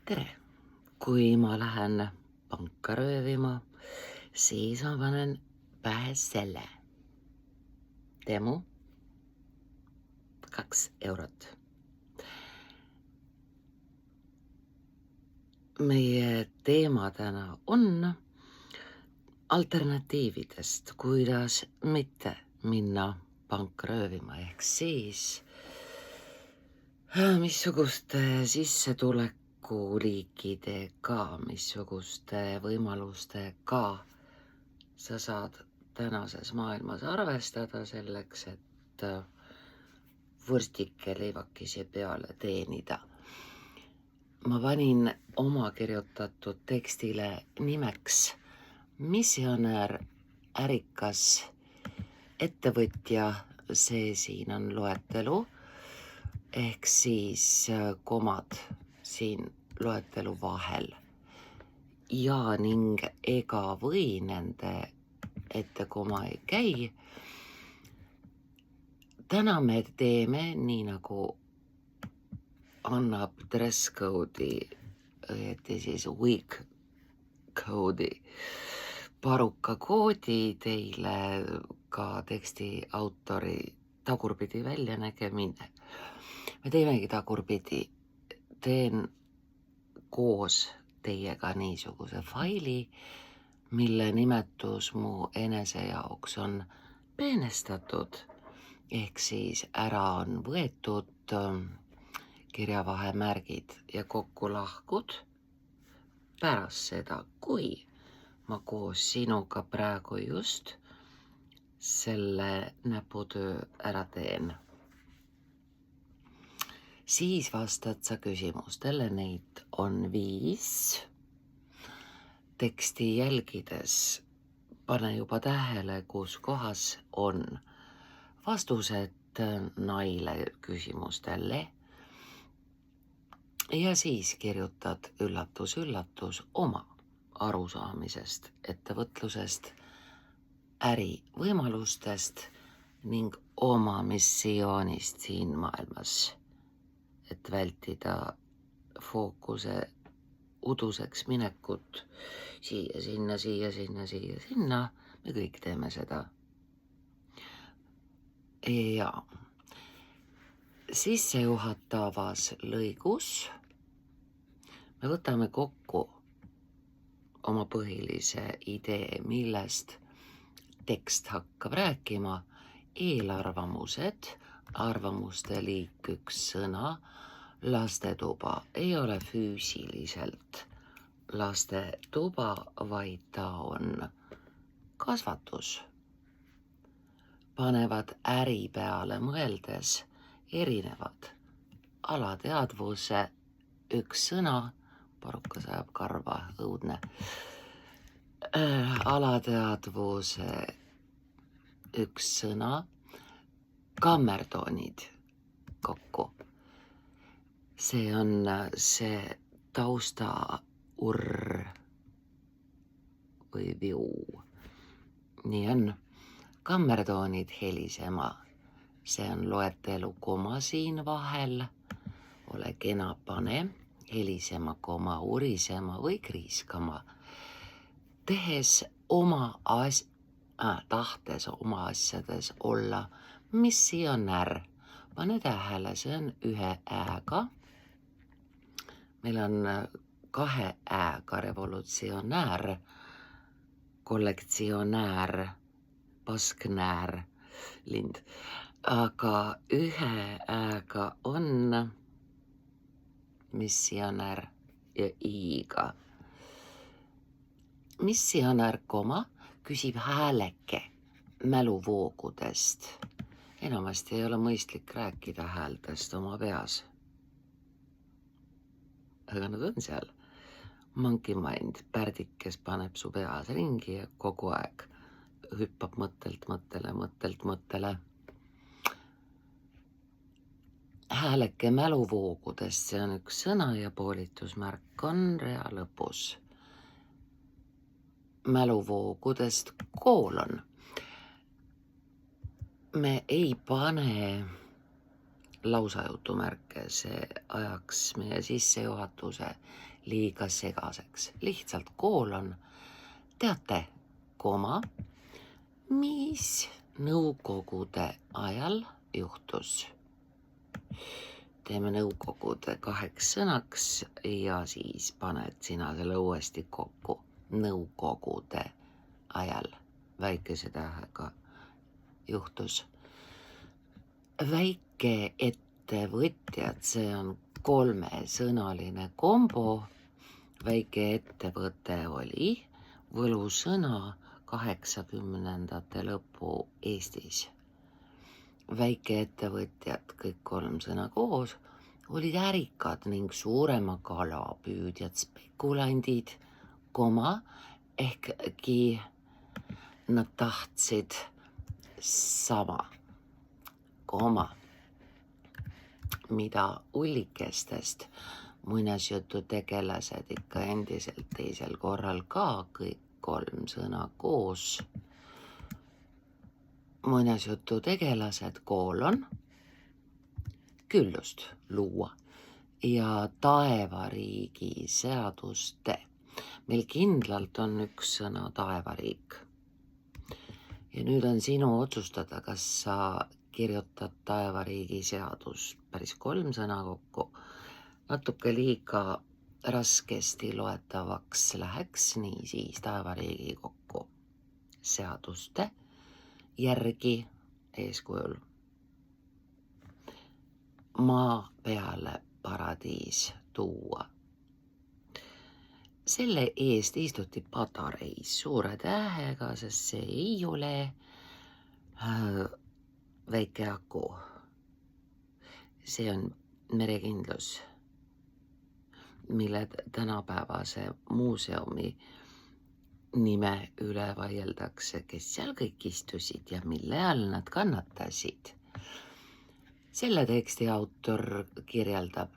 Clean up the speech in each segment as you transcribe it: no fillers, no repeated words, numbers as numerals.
Tere! Kui ma lähen panka röövima, siis ma panen pähe selle. Teemu 2 eurot. Meie teema täna on alternatiividest, kuidas mitte minna panka röövima, ehk siis missuguste sissetulekuliikidega, missuguste võimalustega sa saad tänases maailmas arvestada selleks, et vorstike leivakesi peale teenida. Ma panin oma kirjutatud tekstile nimeks missionär, ärikas, ettevõtja, see siin on loetelu, ehk siis komad siin loetelu vahel. Ja ning ega või nende ette koma ei käi. Täna me teeme nii nagu annab dress code'i, õieti siis week code'i, paruka koodi teile ka teksti autori tagurpidi väljanägemine. Me teemegi tagurpidi, teen koos teiega niisuguse faili, mille nimetus mu enese jaoks on peenestatud, ehk siis ära on võetud kirjavahemärgid ja kokkulahkud pärast seda, kui ma koos sinuga praegu just selle näputöö ära teen. Siis vastad sa küsimustele, neid on 5. Teksti jälgides pane juba tähele, kus kohas on vastused naile küsimustele. Ja siis kirjutad üllatus, üllatus oma arusaamisest, ettevõtlusest, ärivõimalustest ning oma missioonist siin maailmas, et vältida fookuse uduseks minekut siia, sinna, siia, sinna, siia, sinna. Me kõik teeme seda. Ja sissejuhatavas lõigus me võtame kokku oma põhilise idee, millest tekst hakkab rääkima, eelarvamused, arvamuste liik 1 sõna, lastetuba ei ole füüsiliselt lastetuba, vaid ta on kasvatus. Panevad äri peale mõeldes erinevad alateadvuse 1 sõna, parukas ajab karva, õudne, alateadvuse 1 sõna, kammertoonid kokku. See on see taustaurr või viu. Nii on. Kammertoonid helisema. See on loetelu koma siin vahel. Ole kena, pane helisema, koma, urisema või kriiskama. Tehes oma tahtes oma asjades olla missionär. Pane tähele, see on 1 ääga. Meil on 2 ääga revolutsionäär, kollektsionäär, pasknäär, lind. Aga 1 ääga on missionär ja i-ga. Missionär, koma, küsib hääleke mäluvoogudest. Enamasti ei ole mõistlik rääkida häältest oma peas. Aga nad on seal. Monkey mind, pärdik, kes paneb su peas ringi ja kogu aeg hüppab mõttelt mõttele, mõttelt mõttele. Hääleke mäluvoogudest, see on 1 sõna ja poolitusmärk on rea lõpus. Mäluvoogudest koolon. Me ei pane lausajutumärke, see ajaks meie sissejuhatuse liiga segaseks. Lihtsalt koolon. Teate, koma, mis nõukogude ajal juhtus? Teeme nõukogude 2 sõnaks ja siis paned sina selle uuesti kokku. Nõukogude ajal väikese tähega juhtus. Väikeettevõtjad, see on 3-sõnaline kombo. Väikeettevõte oli võlusõna 80ndate lõpu Eestis. Väikeettevõtjad, kõik 3 sõna koos, olid ärikad ning suurema kalapüüdjad, spekulandid, koma, ehkki nad tahtsid sama, koma, mida ullikestest muinasjutu tegelased ikka endiselt teisel korral ka, kõik 3 sõna koos. Muinasjutu tegelased, koolon, küllust luua ja taevariigi seaduste. Meil kindlalt on 1 sõna taevariik. Ja nüüd on sinu otsustada, kas sa kirjutad taevariigi seadus päris 3 sõna kokku. Natuke liiga raskesti loetavaks läheks, nii siis taevariigi kokku seaduste järgi eeskujul. Maa peale paradiis tuua. Selle eest istuti patareis suure tähega, sest see ei ole väike aku. See on merekindlus, mille tänapäevase muuseumi nime üle vaieldakse, kes seal kõik istusid ja mille all nad kannatasid. Selle teksti autor kirjeldab,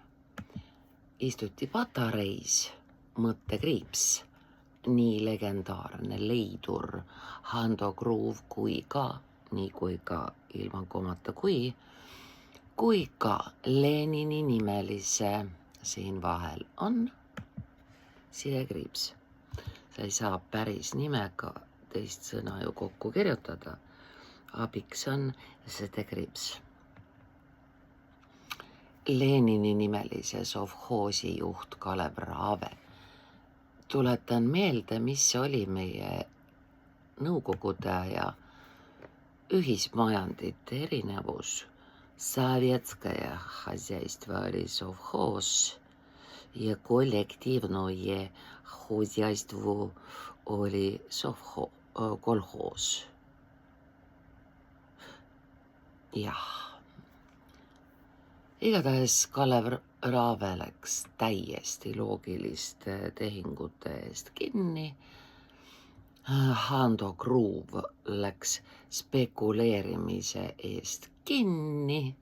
istuti patareis, mõttekriips, nii legendaarne leidur Hando Kruuv kui ka, nii kui ka ilma komata kui ka Lenini nimelise siin vahel on sidekriips. Sa ei saa päris nimega teist sõna ju kokku kirjutada. Abiks on sidekriips. Lenini nimelise sovhoosi juht Kalev Raave. Tuletan meelde, mis oli meie nõukogude aja ühismajandite erinevus. Sovetskaja хозяйство oli sovhoos ja kollektiivnoje хозяйство oli kolhoos. Jah. Igatahes Kalev Raave läks täiesti loogiliste tehingute eest kinni. Hando Kruuv läks spekuleerimise eest kinni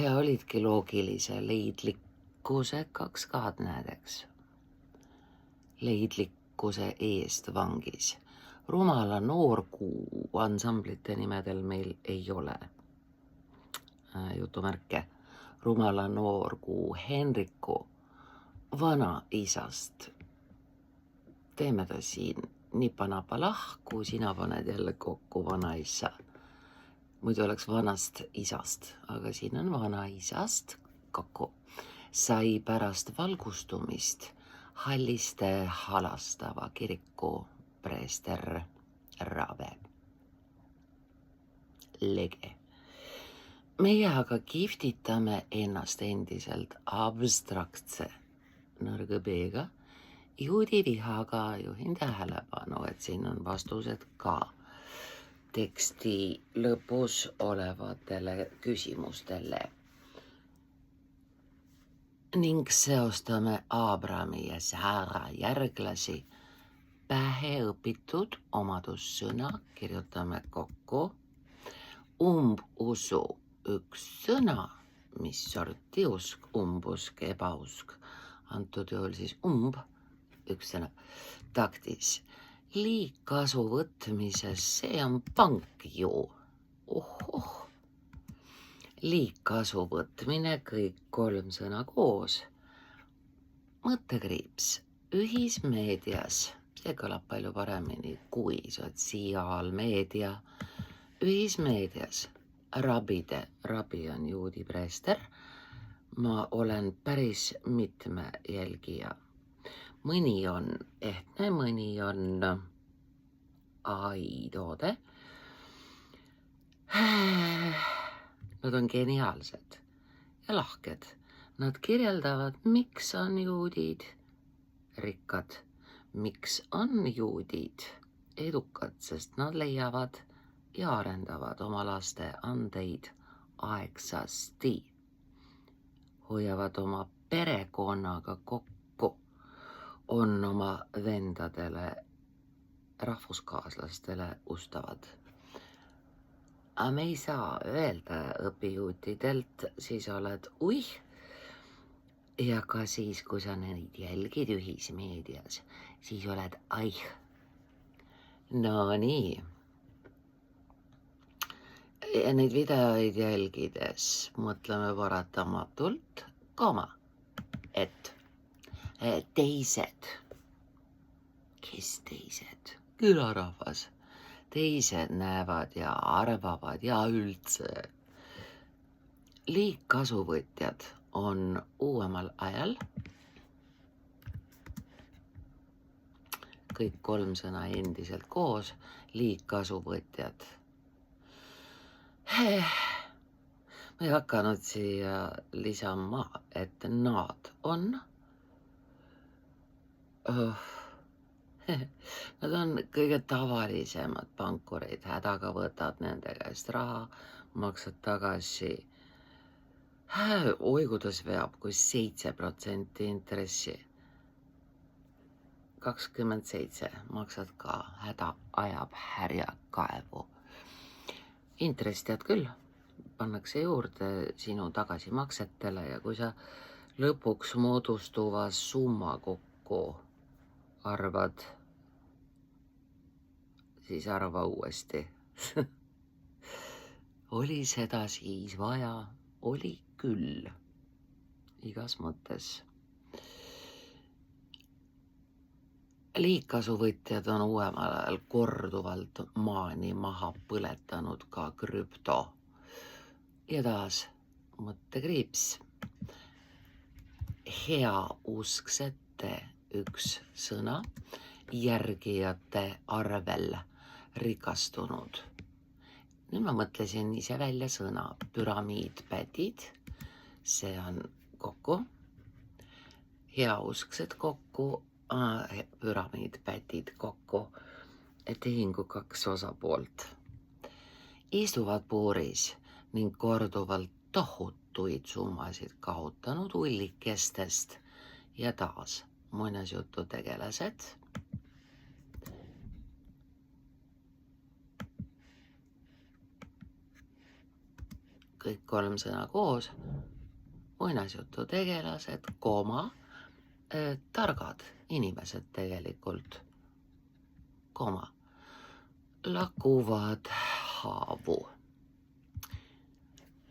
ja olidki loogilise leidlikkuse 2 kaadnäedeks. Leidlikkuse eest vangis. Rumala noorkuu ansamblite nimedel meil ei ole. Jutumärke. Rumala noorkuu Henriku vanaisast. Teeme ta siin nipa-napa lahku, sina paned jälle kokku vanaisa. Muidu oleks vanast isast, aga siin on vanaisast kokku. Sai pärast valgustumist Halliste halastava kiriku preester Raave. Lege. Meie aga kihvtitame ennast endiselt abstraktse nõrga B-ga. Juudi vihaga juhin tähelepanu, et siin on vastused ka teksti lõpus olevatele küsimustele. Ning seostame Abrami ja Saara järglasi pähe õpitud omadussõna, kirjutame kokku umbusu 1 sõna, mis sorti usk, umbusk, ebausk, antud juhul siis 1 sõna, taktis, liigkasu võtmises, see on pank ju, liigkasu võtmine, kõik 3 sõna koos, mõttekriips ühismeedias, see kõlab palju paremini kui sotsiaalmeedia, ühismeedias rabi on juudi preester, ma olen päris mitme jälgija. Mõni on ehtne, mõni on AI-toode. Nad on geniaalsed ja lahked. Nad kirjeldavad, miks on juudid rikkad, miks on juudid edukad, sest nad leiavad ja arendavad oma laste andeid aegsasti, hoiavad oma perekonnaga kokku, on oma vendadele, rahvuskaaslastele ustavad. Aga me ei saa öelda õpijuutidelt, siis oled uih, ja ka siis, kui sa neid jälgid ühismeedias, siis oled aih. No nii. Ja neid videoid jälgides mõtleme paratamatult, et teised, kes teised, külarahvas, teised näevad ja arvavad ja üldse. Liigkasuvõtjad on uuemal ajal, kõik 3 sõna endiselt koos, liigkasuvõtjad. Ma ei hakanud siia lisama, et nad on nad on kõige tavalisemad pankurid, hädaga võtad nende käest raha, maksad tagasi. Oi, kuidas veab, kui 7% intressi. 27 maksad ka, häda ajab härjakaevu. Intress tead küll, pannakse juurde sinu tagasimaksetele ja kui sa lõpuks moodustuva summa kokku arvad, siis arva uuesti. Oli seda siis vaja? Oli küll, igas mõttes. Liigkasuvõtjad on uuemal ajal korduvalt maani maha põletanud ka krüpto. Ja taas mõttekriips. Heausksete üks sõna, järgijate arvel rikastunud. Nüüd ma mõtlesin ise välja sõna püramiidpätid, see on kokku, heausksed kokku, püramiidpätid kokku, tehingu 2 osapoolt. Istuvad puuris ning korduvalt tohutuid summasid kaotanud ullikestest ja taas muinasjutu tegelased. Kõik 3 sõna koos, muinasjutu tegelased, targad inimesed tegelikult, lakuvad haavu.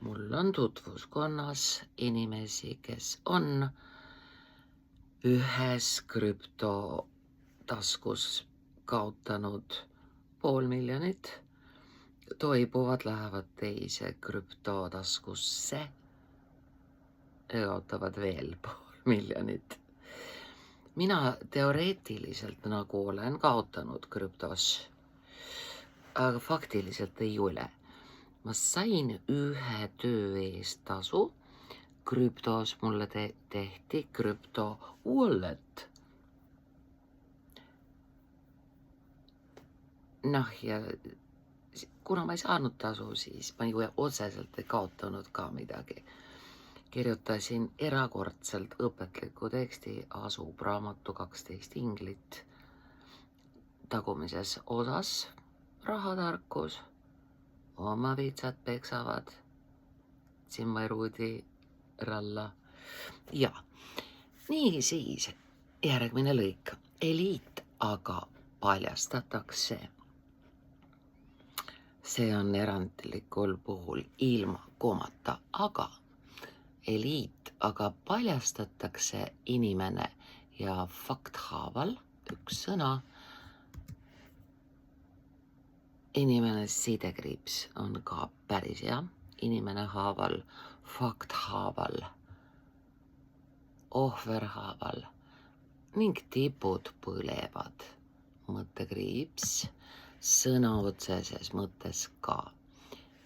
Mul on tutvuskonnas inimesi, kes on ühes krüptotaskus kaotanud 500 000, toibuvad, lähevad teise krüptotaskusse ja kaotavad veel 500 000. Mina teoreetiliselt nagu olen kaotanud krüptos, aga faktiliselt ei ole. Ma sain ühe töö eest tasu, krüptos mulle tehti krüpto wallet. Ja kuna ma ei saanud tasu, siis ma ju otseselt ei kaotanud ka midagi. Kirjutasin erakordselt õpetliku teksti, asub raamatu 12 inglit tagumises osas, rahatarkus, oma vitsad peksavad, Zimmerudi ralla. Ja nii siis järgmine lõik. Eliit aga paljastatakse. See on erandlikul puhul ilma komata, aga eliit, aga paljastatakse inimene ja fakthaaval, üks sõna, inimene sidekriips on ka päris hea, inimene haaval, fakthaaval, ohverhaaval ning tipud põlevad, mõttekriips, sõna otseses mõttes ka.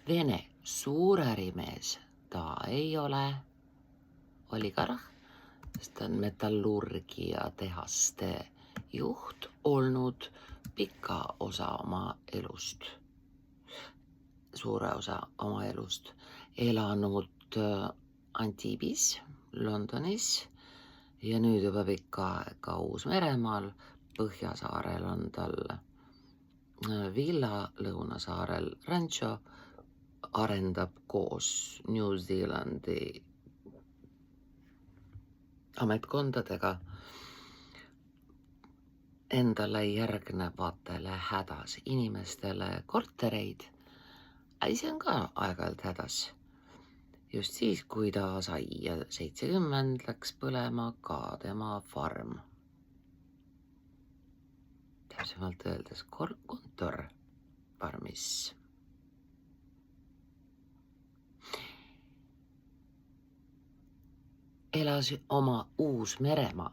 Vene suurärimees ta ei ole oligarh, sest ta on metallurgia tehaste juht olnud pika osa oma elust, suure osa oma elust, elanud Antibis, Londonis ja nüüd juba pikka aega Uus-Meremaal, Põhjasaarel on tal villa, Lõunasaarel rancho, arendab koos New Zealandi ametkondadega endale järgnevatele hädas inimestele kortereid. Ise on ka aeg-ajalt hädas. Just siis, kui ta sai ja 70 läks põlema ka tema farm. Täpsemalt öeldes kontor farmis. Elas oma Uus-Meremaa.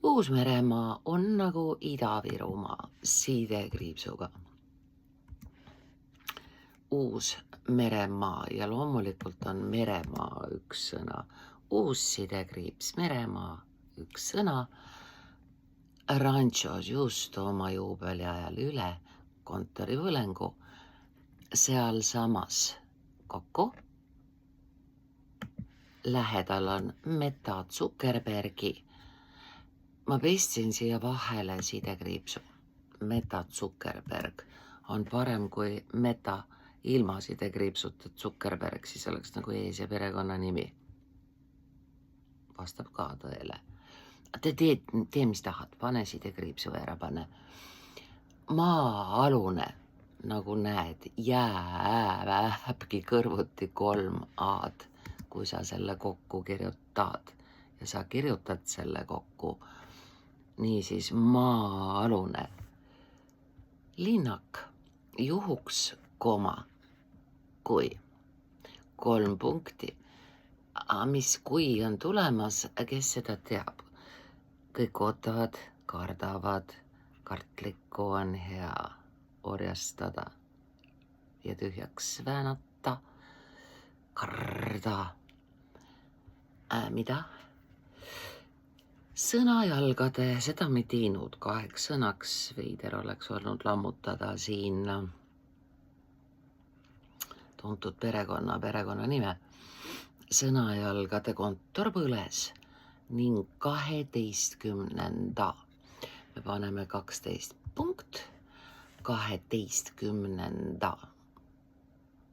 Uus-Meremaa on nagu Ida-Virumaa sidekriipsuga. Uus-Meremaa ja loomulikult on meremaa üks sõna. Uus sidekriips Meremaa üks sõna. Ranchos just oma juubeli ajal üle kontoripõlengu. Seal samas kokku. Lähedal on Meta Zuckerbergi. Ma pistsin siia vahele sidekriipsu. Meta Zuckerberg on parem kui Meta ilma sidekriipsuta Zuckerberg, siis oleks nagu ees ja perekonna nimi. Vastab ka tõele. Tee mis tahad, pane sidekriipsu ära pane. Maa-alune, nagu näed, jääbki kõrvuti 3 A-d. Kui sa selle kokku kirjutad ja sa kirjutad selle kokku, niisiis maa-alune linnak juhuks koma, kui 3 punkti. Mis kui on tulemas, kes seda teab? Kõik ootavad, kardavad, kartlikku on hea orjastada ja tühjaks väänata, karda. Mida? Sõnajalgade, seda me teinud 2 sõnaks, veider oleks olnud lammutada siin tuntud perekonna nime. Sõnajalgade kontor põles ning 12. Me paneme 12 punkt. 12.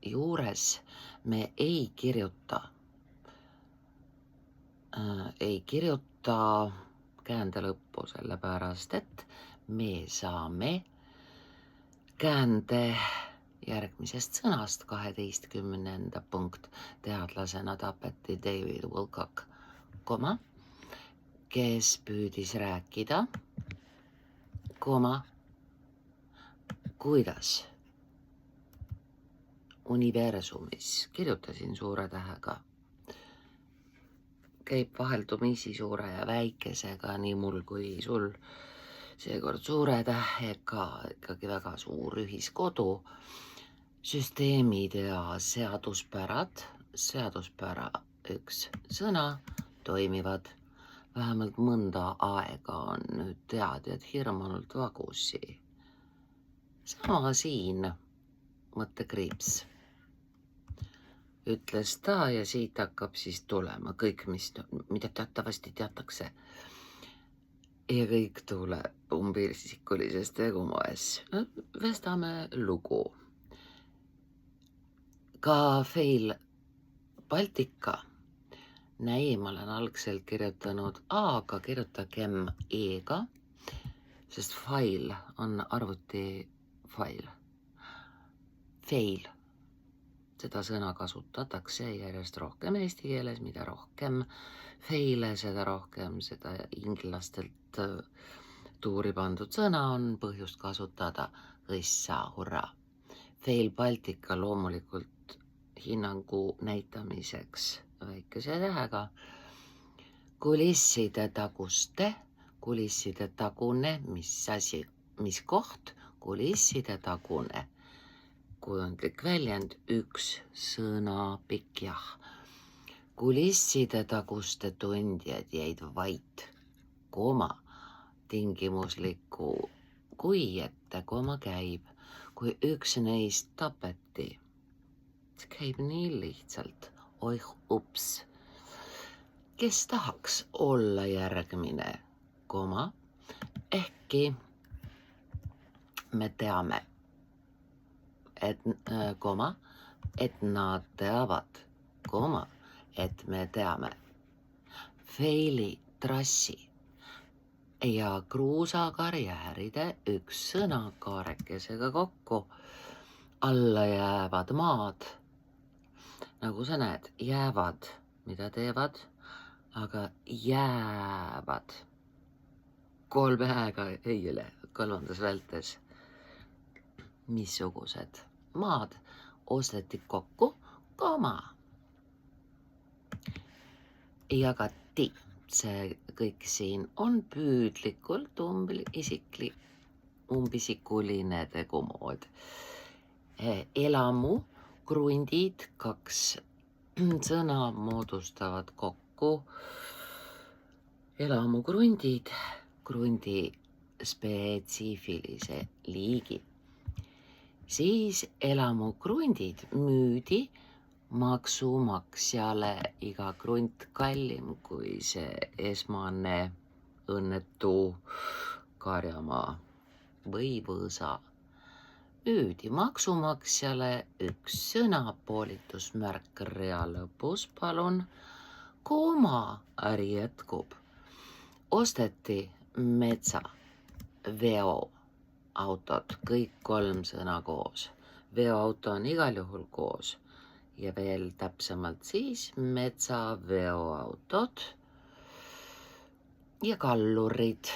juures me ei kirjuta käände lõppu, sellepärast et me saame käände järgmisest sõnast 12. punkt. Teadlasena tapeti David Wilcock, kes püüdis rääkida, kuidas universumis, kirjutasin suure tähega, käib vaheldumisi suure ja väikesega, nii mul kui sul, seekord suure tähega, ikkagi väga suur ühiskodu, süsteemid ja seaduspära üks sõna toimivad. Vähemalt mõnda aega on nüüd teadjad hirmunult vagusi. Sama siin, mõttekriips. Ütles ta ja siit hakkab siis tulema kõik, mida teatavasti teatakse. Ja kõik tuleb umbisikulisest tegumoes. Vestame lugu. Ka Fail Baltica. Näi, ma olen algselt kirjutanud A-ga, kirjutagem E-ga, sest fail on arvuti fail. Fail. Seda sõna kasutatakse järjest rohkem eesti keeles, mida rohkem feile, seda rohkem seda inglastelt tuuri pandud sõna on põhjust kasutada õissa, hurra. Fail Baltica loomulikult hinnangu näitamiseks väikese tähega. Kulisside tagune, mis asi, mis koht, kulisside tagune. Kujundlik väljend, üks sõna pikk jah. Kulisside taguste tundjad jäid vait, tingimusliku kui ette, käib, kui üks neist tapeti. See käib nii lihtsalt, oih ups. Kes tahaks olla järgmine, ehkki me teame, et nad teavad, et me teame. Faili trassi ja kruusakarjääride üks sõna kaarekesega kokku. Alla jäävad maad. Nagu sa näed, jäävad, mida teevad, aga jäävad. 3 hääga ei ole, 3. vältes. Missugused maad osteti kokku, jagati. See kõik siin on püüdlikult umbisikuline tegumood. Elamu, krundid, 2 sõna moodustavad kokku. Elamukrundid, krundi spetsiifilise liigi. Siis elamukrundid müüdi maksumaksjale, iga krunt kallim kui see esmane õnnetu karjamaa või võõsa. Müüdi maksumaksjale üks sõna, poolitusmärk rea lõpus, palun, äri jätkub. Osteti metsa, veoautod, kõik 3 sõna koos. Veoauto on igal juhul koos. Ja veel täpsemalt siis metsa veoautod ja kallurid,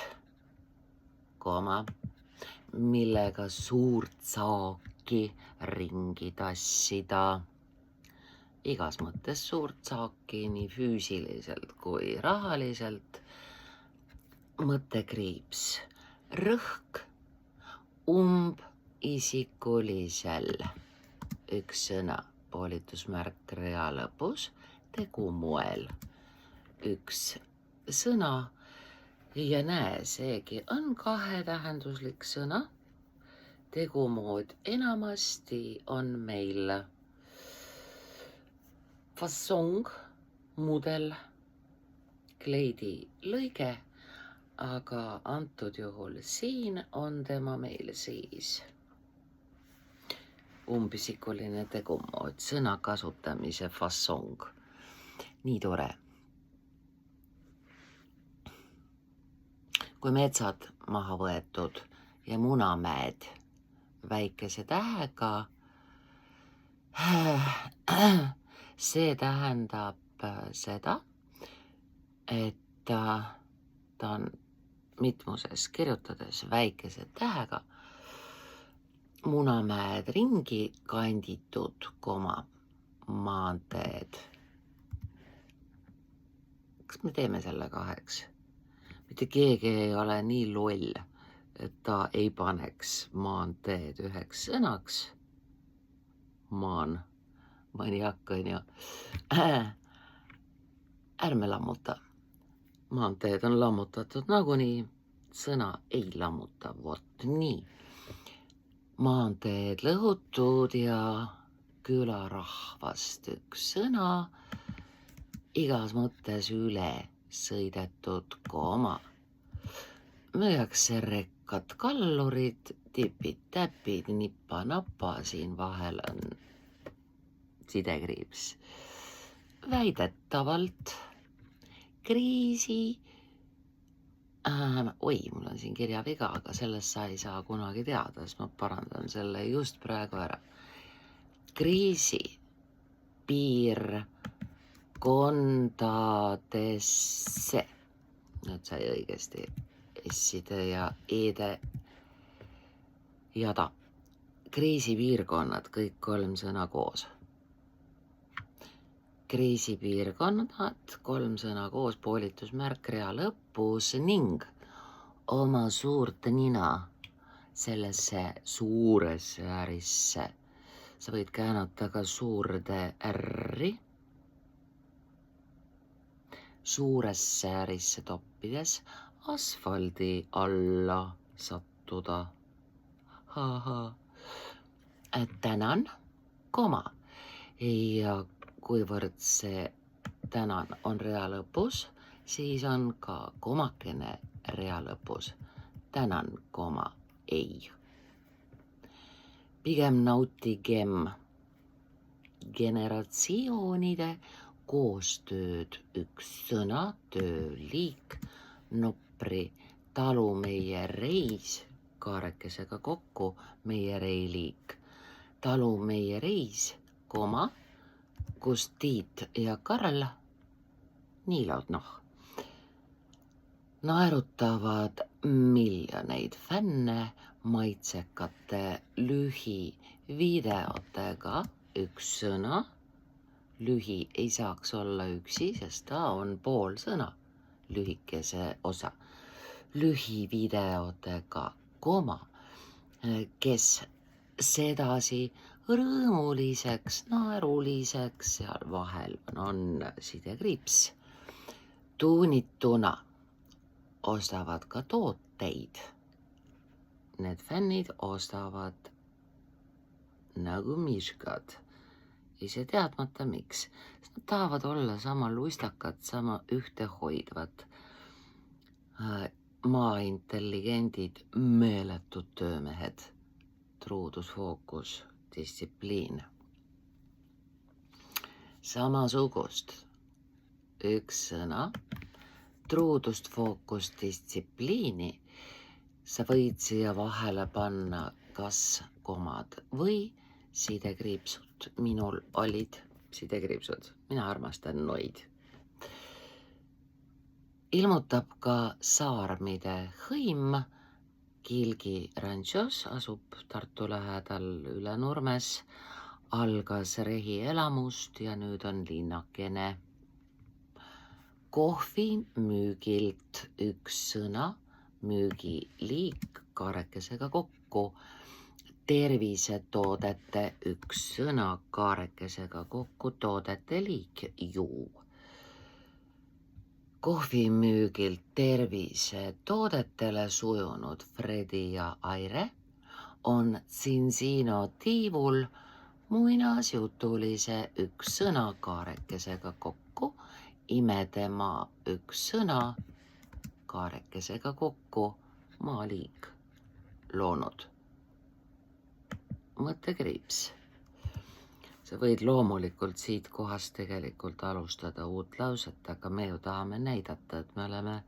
millega suurt saaki ringi tassida. Igas mõttes suurt saaki, nii füüsiliselt kui rahaliselt. Mõttekriips, rõhk, isikulisel, üks sõna. Poolitusmärk rea lõpus, tegumoel, üks sõna ja näe, seegi on 2-tähenduslik sõna. Tegumood enamasti on meil fassong, mudel, kleidi lõige, aga antud juhul siin on tema meil siis umbisikuline tegumood, sõna kasutamise fassong. Nii tore. Kui metsad maha võetud ja munamäed väikese tähega, see tähendab seda, et ta on mitmuses kirjutades väikese tähega, munamäed ringi kanditud, maanteed. Kas me teeme selle 2? Mitte keegi ei ole nii loll, et ta ei paneks maanteed 1 sõnaks. Maniak on ju. Ärme lammuta. Maanteed on lammutatud nagunii. Sõna ei lammuta, vot nii. Maanteed lõhutud ja külarahvast üks sõna, igas mõttes üle sõidetud, müüakse rekkad kallurid, tipid-täpid, nippa-nappa, siin vahel on sidekriips. Väidetavalt kriisi mul on siin kirjaviga, aga sellest sa ei saa kunagi teada, siis ma parandan selle just praegu ära. Kriisi piirkondadesse. Nüüd sai õigesti S-ide ja E-de jada. Kriisipiirkonnad, kõik 3 sõna koos. Kriisipiirkonnad, 3 sõna koos, poolitusmärk rea lõpus ning oma suurt nina sellesse suuresse ärisse. Sa võid käänata ka suurde R-i. Suuresse ärisse toppides asfaldi alla sattuda. Tänan, koma. Ja kuivõrd see tänan on rea lõpus, siis on ka komakene rea lõpus. Tänan, koma, ei. Pigem nautigem generatsioonide koostööd, üks sõna, tööliik, nopri, talu meie reis, kaarekesega kokku, meie reiliik, talu meie reis, koma, kus Tiit ja Karl, Niilod naerutavad miljoneid fänne maitsekate lühivideotega, üks sõna, lühi ei saaks olla üksi, sest ta on pool sõna, lühikese osa, lühivideotega, koma, kes sedasi rõõmuliseks, naeruliseks, seal vahel on sidekriips, tuunituna ostavad ka tooteid. Need fännid ostavad nagu miškad, ise teadmata miks. Nad tahavad olla sama lustakad, sama ühtehoidvad. Maaintelligendid, meeletud töömehed, truudus, fookus, distsipliin. Samasugust, üks sõna, truudust, fookust, distsipliini. Sa võid siia vahele panna kas komad või sidekriipsud. Minul olid sidekriipsud, mina armastan noid. Ilmutab ka saarmide hõim. Kilgi Ranchos asub Tartu lähedal Ülenurmes. Algas rehielamust ja nüüd on linnakene. Kohvi müügilt üks sõna, müügiliik kaarekesega kokku. Tervisetoodete üks sõna kaarekesega kokku, toodete liik juu. Kohvimüügilt tervisetoodetele sujunud Fredi ja Aire on Tsinsino tiivul muinasjutulise üks sõna kaarekesega kokku, imedema üks sõna kaarekesega kokku, maaliik loonud. Mõttekriips. Sa võid loomulikult siit kohast tegelikult alustada uut lauset, aga me ju tahame näidata, et me oleme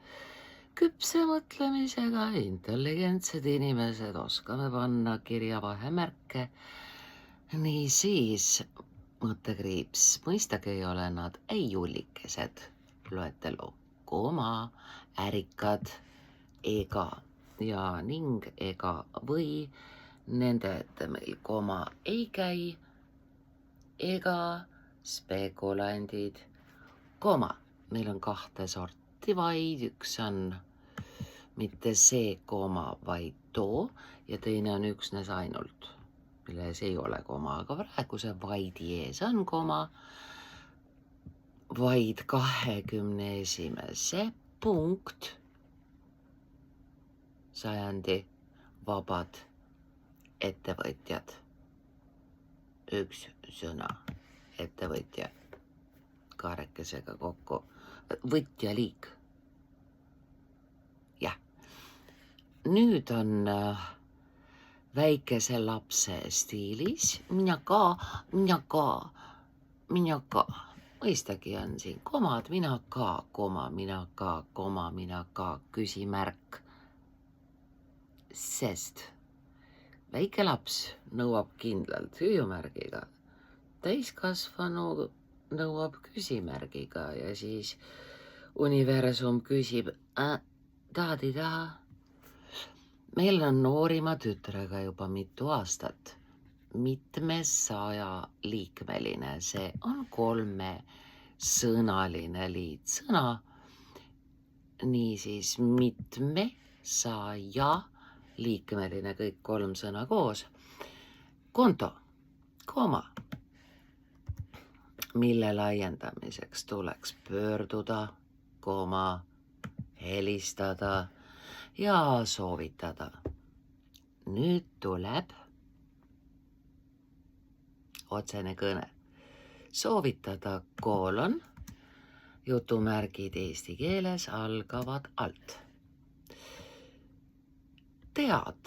küpse mõtlemisega, intelligentsed inimesed, oskame panna kirja vahemärke. Niisiis, mõttekriips, mõistagi ei ole nad ei jullikesed, loetelu, koma, ärikad, ega ja ning ega või, nende ette meil koma ei käi, ega spekulandid, koma, meil on 2 sorti vaid, üks on mitte see koma, vaid too ja teine on üksnes ainult, milles ei ole koma, aga praeguse vaidi ees on koma, vaid 21. punkt, sajandi vabad ettevõtjad. Üks sõna, ettevõtja, kaarekesega kokku, võtjaliik. Jah, nüüd on väikese lapse stiilis, mina ka, mõistagi on siin komad, mina ka, koma, mina ka, küsimärk. Sest väike laps nõuab kindlalt hüüumärgiga täiskasvanu nõuab küsimärgiga ja siis universum küsib, tahad ei taha? Meil on noorima tütrega juba mitu aastat, mitmesaja liikmeline, see on 3-sõnaline liitsõna. Niisiis mitmesaja liikmeline, kõik 3 sõna koos. Konto, kooma, mille laiendamiseks tuleks pöörduda, kooma, helistada ja soovitada. Nüüd tuleb otsene kõne. Soovitada koolon, jutumärgid eesti keeles algavad alt. Tead,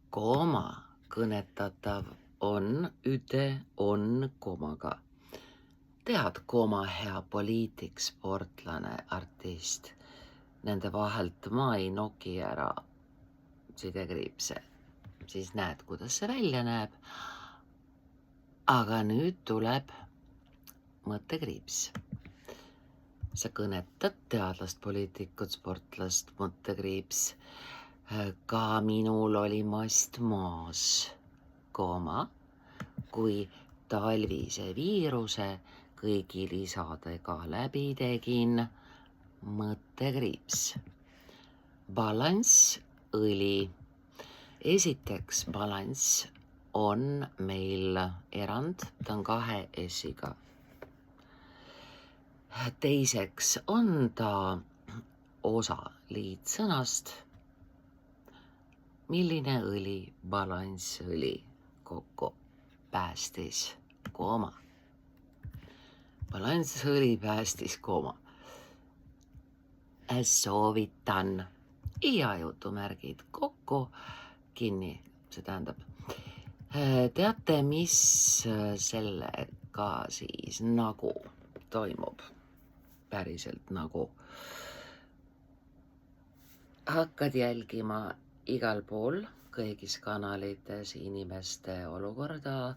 kooma, kõnetatav on, üte on koomaga. Tead, kooma, hea poliitik, sportlane, artist. Nende vahelt ma ei noki ära sidekriipse. Siis näed, kuidas see välja näeb. Aga nüüd tuleb mõttekriips. Sa kõnetad teadlast, poliitikut, sportlast, mõttekriips. Ka minul oli mast maas, kooma, kui talvise viiruse kõigi lisadega läbi tegin, mõttekriips. Balanss, õli. Esiteks, balanss on meil erand, ta on 2 S-iga. Teiseks on ta osa liitsõnast. Milline õli, balansõli kokku päästis, kooma. Balansõli päästis, kooma. Soovitan ja jutumärgid kokku, kinni, see tähendab. Teate, mis sellega siis nagu toimub? Päriselt nagu. Hakkad jälgima igal pool, kõigis kanalites inimeste olukorda,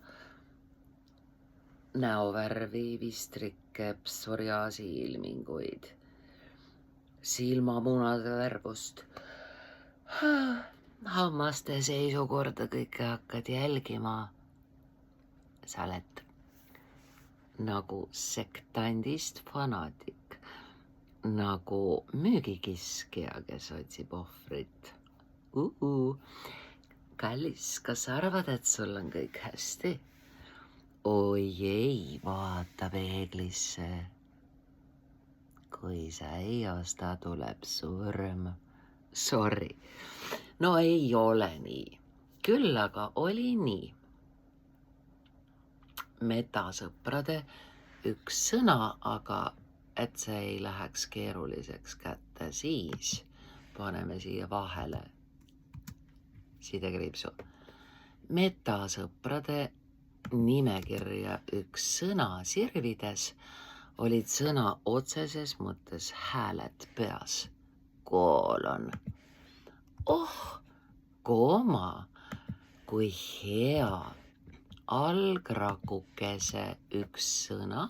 näovärvi, vistrikke, psoriaasi ilminguid, silmamunade värvust, hammaste seisukorda, kõike hakkad jälgima. Sa oled nagu sektandist fanaatik, nagu müügikiskja, kes otsib ohvrit. Kallis, kas sa arvad, et sul on kõik hästi? Oi ei, vaata peeglisse. Kui sa ei osta, tuleb surm. Sorry. No ei ole nii. Küll aga oli nii. Metasõprade üks sõna, aga et see ei läheks keeruliseks kätte, siis paneme siia vahele sidekriipsu. Metasõprade nimekirja üks sõna sirvides olid sõna otseses mõttes hääled peas. Koolon. Kooma, kui hea algrakukese üks sõna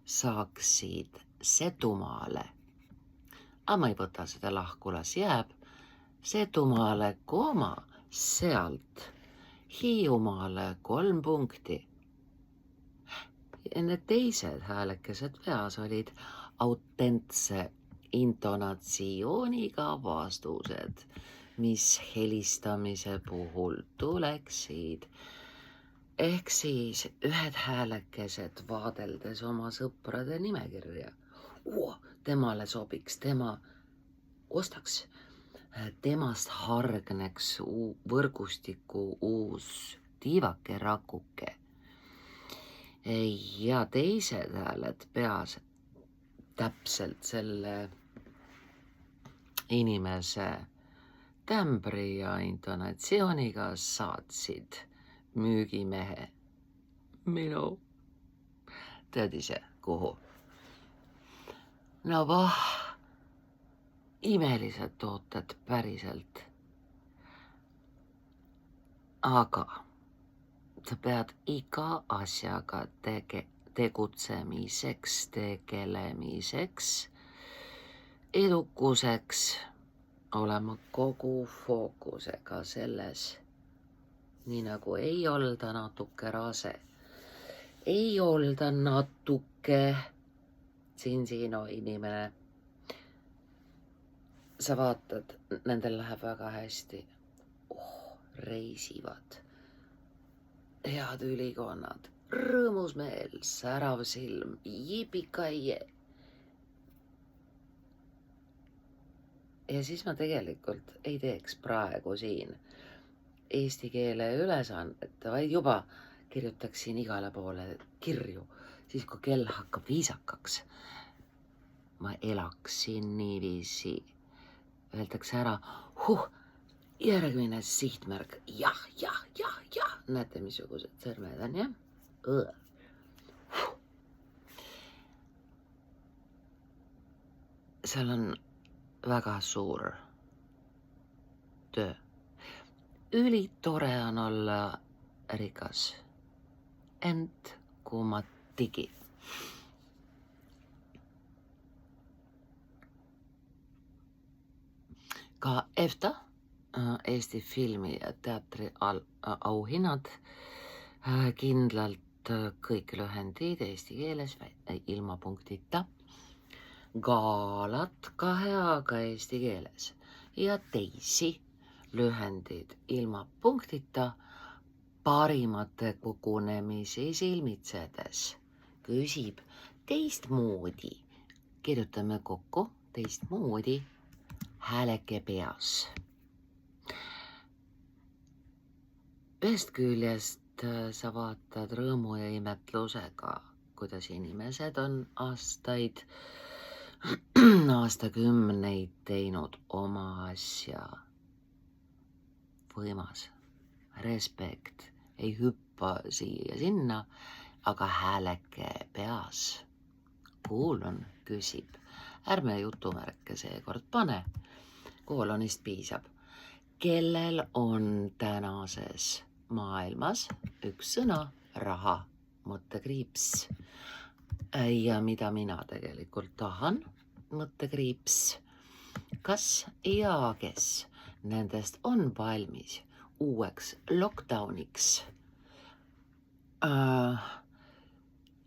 saaksid Setumaale. Aga ma ei võta seda lahku, las jääb. Setumaale, kooma, sealt Hiiumaale 3 punkti. Ja need teised häälekesed peas olid autentse intonatsiooniga vastused, mis helistamise puhul tuleksid. Ehk siis ühed häälekesed vaadeldes oma sõprade nimekirja. Temale sobiks, tema ostaks. Temast hargneks võrgustiku uus tiivake rakuke. Ja teised hääled peas täpselt selle inimese tämbri ja intonatsiooniga saatsid müügimehe. Minu. Tead ise, kuhu? No imelised tooted päriselt. Aga sa pead iga asjaga tegutsemiseks, tegelemiseks, edukuseks olema kogu fookusega selles, nii nagu ei olda natuke rase, ei olda natuke Sinsino inimene. Sa vaatad, nendel läheb väga hästi. Reisivad, head ülikonnad, rõõmus meel, särav silm, jipikaie. Ja siis ma tegelikult ei teeks praegu siin eesti keele ülesannet, vaid juba kirjutaksin igale poole kirju, siis kui kell hakkab viisakaks. Ma elaksin niiviisi. Öeldakse ära, järgmine sihtmärk, jah. Näete, missugused sõrmed on, jah? Seal on väga suur töö. Ülitore on olla rikas, ent kummatigi. Ka EFTA, Eesti filmi- ja teatri auhinnad, kindlalt kõik lühendid eesti keeles ilma punktita, gaalad 2 A-ga eesti keeles ja teisi lühendid ilma punktita parimate kogunemisi silmitsedes. Küsib teistmoodi, kirjutame kokku teistmoodi, hääleke peas. Ühest küljest sa vaatad rõõmu ja imetlusega, kuidas inimesed on aastakümneid teinud oma asja. Võimas, respekt, ei hüppa siia sinna, aga hääleke peas. Kuulun, küsib, ärme jutumärke seekord pane, koolonist piisab. Kellel on tänases maailmas üks sõna, raha, mõttekriips. Ja mida mina tegelikult tahan, mõttekriips. Kas ja kes nendest on valmis uueks lockdowniks?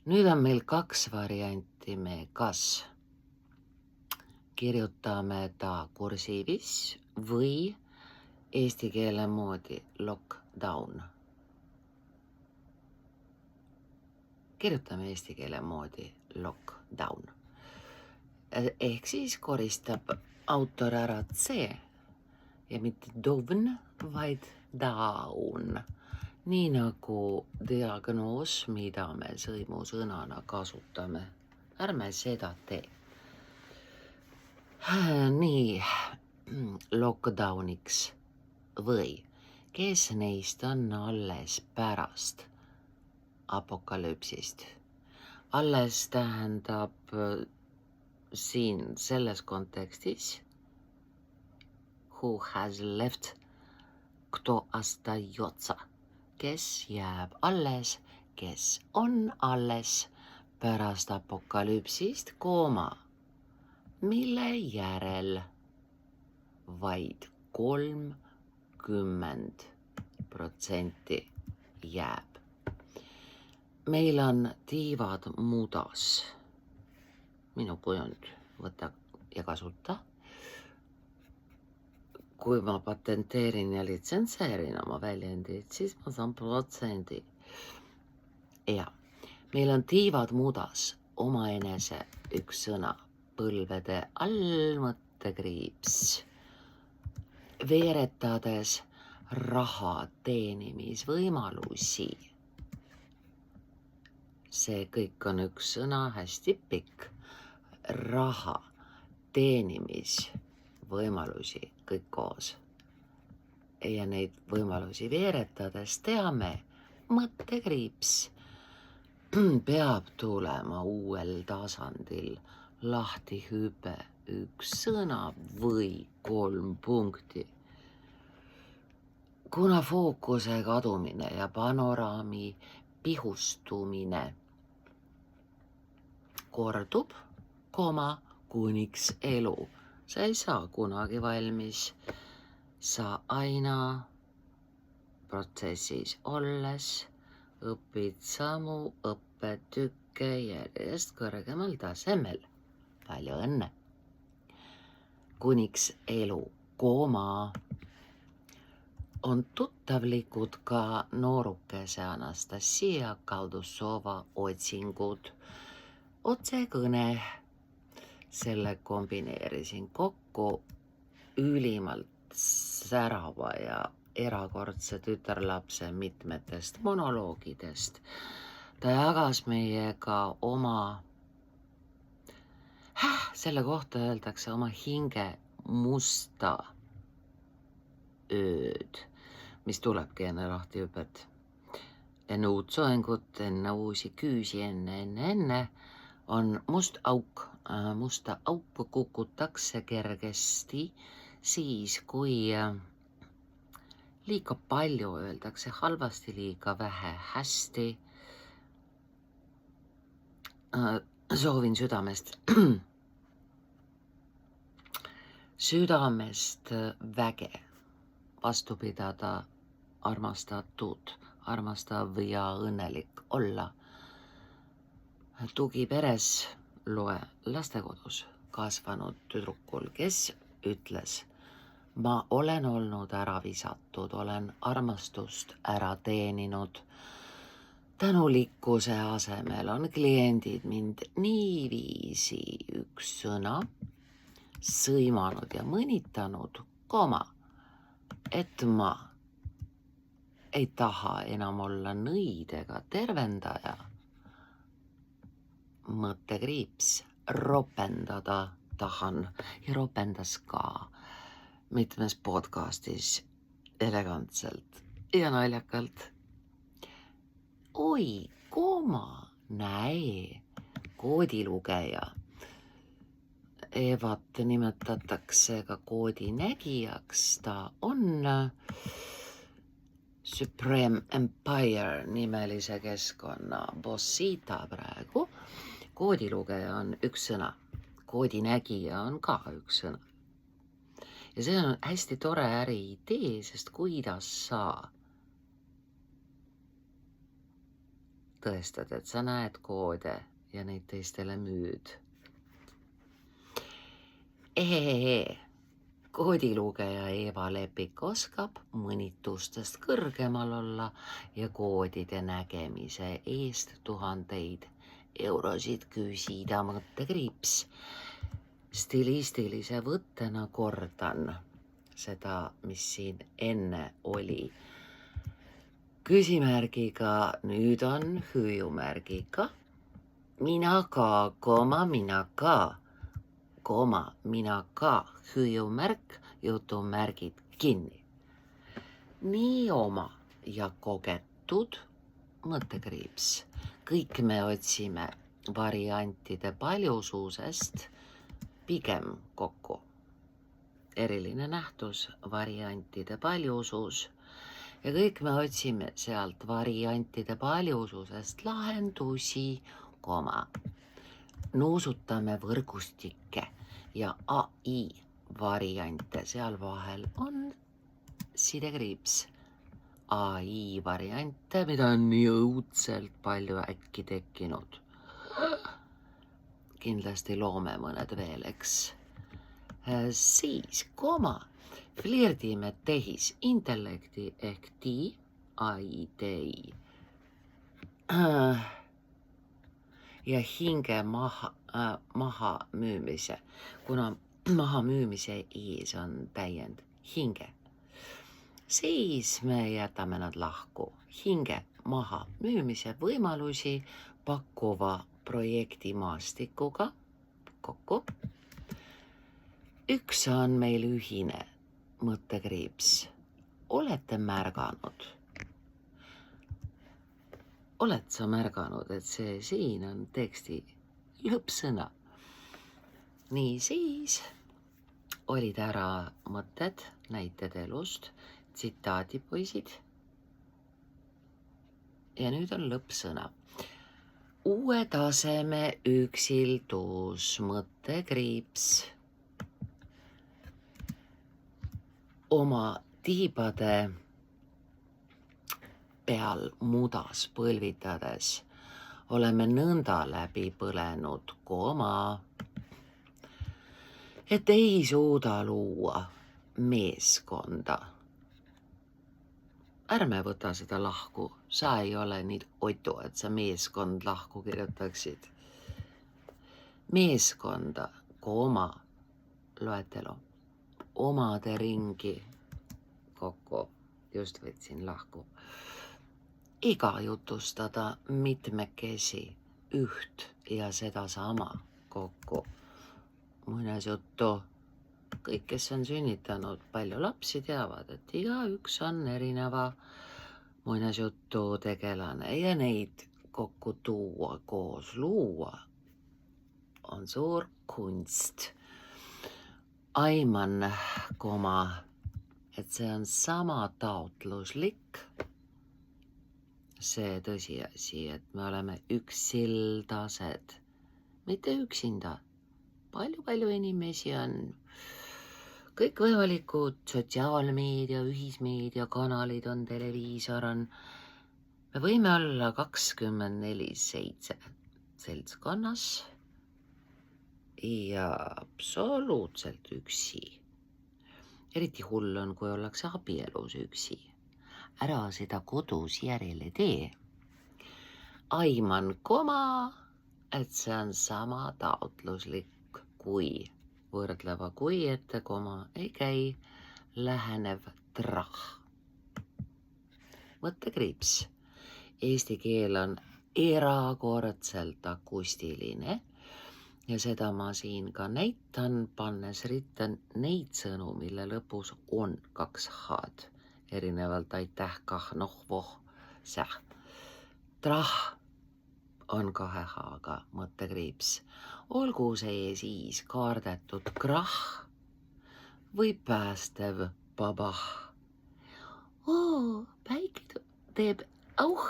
Nüüd on meil 2 varianti, me kas kirjutame ta kursiivis või eesti keele moodi lockdown. Kirjutame eesti keele moodi lockdown. Ehk siis koristab autor ära C ja mitte dovn, vaid down. Nii nagu diagnoos, mida me sõimusõnana kasutame. Ärme seda tee. Nii, lockdowniks või kes neist on alles pärast apokalüpsist? Alles tähendab siin selles kontekstis who has left, kto остается, kes jääb alles, kes on alles pärast apokalüpsist, mille järel vaid 30% jääb. Meil on tiivad mudas. Minu kujund, võta ja kasuta. Kui ma patenteerin ja litsentseerin oma väljendid, siis ma saan protsendi. Ja meil on tiivad mudas omaenese üks sõna, põlvede all mõttekriips. Veeretades raha teenimisvõimalusi. See kõik on üks sõna, hästi pikk. Raha teenimisvõimalusi kõik koos. Ja neid võimalusi veeretades teame, mõttekriips peab tulema uuel tasandil lahti hüpe, üks sõna või 3 punkti. kuna fookuse kadumine ja panoraami pihustumine kordub, kuniks elu. Sa ei saa kunagi valmis. Sa aina protsessis olles õpid samu õppetükke järjest kõrgemal tasemel. Palju õnne! Kuniks elu, on tuttavlikud ka noorukese Anastasia Kaldusova otsingud. Otsekõne. Selle kombineerisin kokku ülimalt särava ja erakordse tütarlapse mitmetest monoloogidest. Ta jagas meiega oma, selle kohta öeldakse oma hinge musta ööd, mis tulebki enne lahtihüpet. Enne uut soengut, enne uusi küüsi, enne on must auk. Musta auku kukutakse kergesti siis, kui liiga palju öeldakse halvasti, liiga vähe hästi. Soovin südamest väge vastu pidada, armastatud, armastav ja õnnelik olla. Tugiperes loe lastekodus kasvanud tüdrukul, kes ütles, ma olen olnud ära visatud, olen armastust ära teeninud. Tänulikkuse asemel on kliendid mind niiviisi üks sõna sõimanud ja mõnitanud, et ma ei taha enam olla nõid ega tervendaja. Mõttekriips, ropendada tahan ja ropendas ka mitmes podcastis elegantselt ja naljakalt. Oi, näe, koodilugeja. Evat nimetatakse ka koodinägijaks, ta on Supreme Empire nimelise keskkonna bossita praegu. Koodilugeja on üks sõna, koodinägija on ka üks sõna. Ja see on hästi tore äriidee, sest kuidas sa tõestad, et sa näed koode ja neid teistele müüd. Koodilugeja Eva Lepik oskab mõnitustest kõrgemal olla ja koodide nägemise eest 1000 eurosid küsida, mõttekriips. Stilistilise võttena kordan seda, mis siin enne oli. Küsimärgiga, nüüd on hüüumärgiga. Mina ka, hüüumärk, jutumärgid kinni. Nii oma ja kogetud, mõttekriips. Kõik me otsime variantide paljususest pigem kokku. Eriline nähtus, variantide paljusus. Ja kõik me otsime sealt variantide paljususest lahendusi, nuusutame võrgustikke ja AI variante. Seal vahel on sidekriips. AI variante, mida on nii õudselt palju äkki tekkinud. Kindlasti loome mõned veel, eks. Siis, flirdime tehisintellekti ehk AI ja hinge maha müümise, kuna maha müümise ees on täiend hinge. Siis me jätame nad lahku. Hinge maha müümise võimalusi pakkuva projektimaastikuga kokku. Üks on meil ühine, mõttekriips. Olete märganud? Oled sa märganud, et see siin on teksti lõppsõna? Nii siis olid ära mõtted, näited elust, tsitaadipoisid. Ja nüüd on lõppsõna. Uue taseme üksildus, mõttekriips. Oma tiibade peal mudas põlvitades oleme nõnda läbi põlenud koma, et ei suuda luua meeskonda. Ärme võta seda lahku, sa ei ole nii otu, et sa meeskond lahku kirjutaksid. Meeskonda, koma, loetelu, omade ringi kokku, just võtsin lahku. Iga jutustada mitmekesi üht ja sedasama kokku. Muinasjuttu. Kõik, kes on sünnitanud palju lapsi, teavad, et igaüks on erineva muinasjutu tegelane ja neid kokku tuua, koos luua on suur kunst. Aiman, et see on sama taotluslik, see tõsiasi, et me oleme üksildased, mitte üksinda. Palju inimesi on. Kõikvõimalikud sotsiaalmeedia, ühismeedia kanalid on, televiisor on. Me võime olla 24/7 seltskonnas ja absoluutselt üksi. Eriti hull on, kui ollakse abielus üksi. Ära seda kodus järele tee. Aiman, et see on sama taotluslik kui võrdleva kui ette koma ei käi lähenev trah. Mõttekriips. Eesti keel on erakordselt akustiline ja seda ma siin ka näitan, pannes ritta neid sõnu, mille lõpus on 2 h-d, erinevalt aitäh, kah, noh, voh, säh. Trah on 2 h-ga mõttekriips. Olgu see siis kaardetud krah või päästev babah. Päike teeb auh,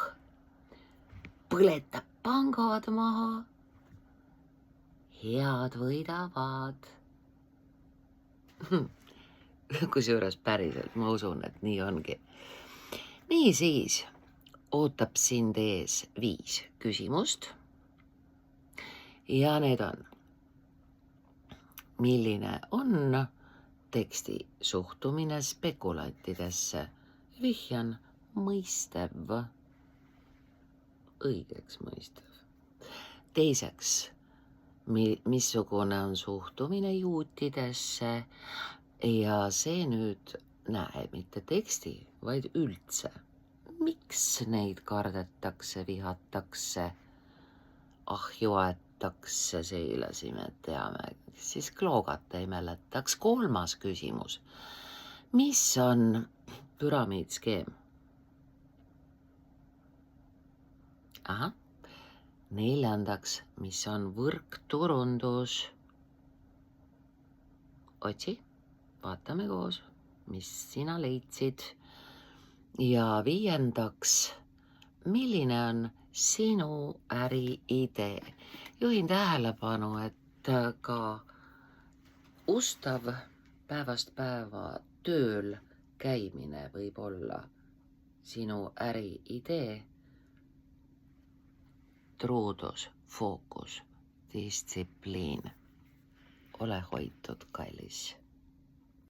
põletab pangad maha, head võidavad. Kusjuures päriselt ma usun, et nii ongi. Nii siis ootab sind ees 5 küsimust. Ja need on. Milline on teksti suhtumine spekulantidesse? Vihjan mõistev. Õigeks mõistev. Teiseks, missugune on suhtumine juutidesse? Ja see nüüd näe mitte teksti, vaid üldse. Miks neid kardetakse, vihatakse, ahjoetakse, seilasi, me teame, siis kloogata ei mäletaks. 3. küsimus. Mis on püramiidskeem? 4. Mis on võrkturundus? Otsi, vaatame koos, mis sina leidsid. Ja 5. Milline on sinu äriidee? Juhin tähelepanu, et ka ustav päevast päeva tööl käimine võib olla sinu äriidee. Truudus, fookus, distsipliin. Ole hoitud, kallis.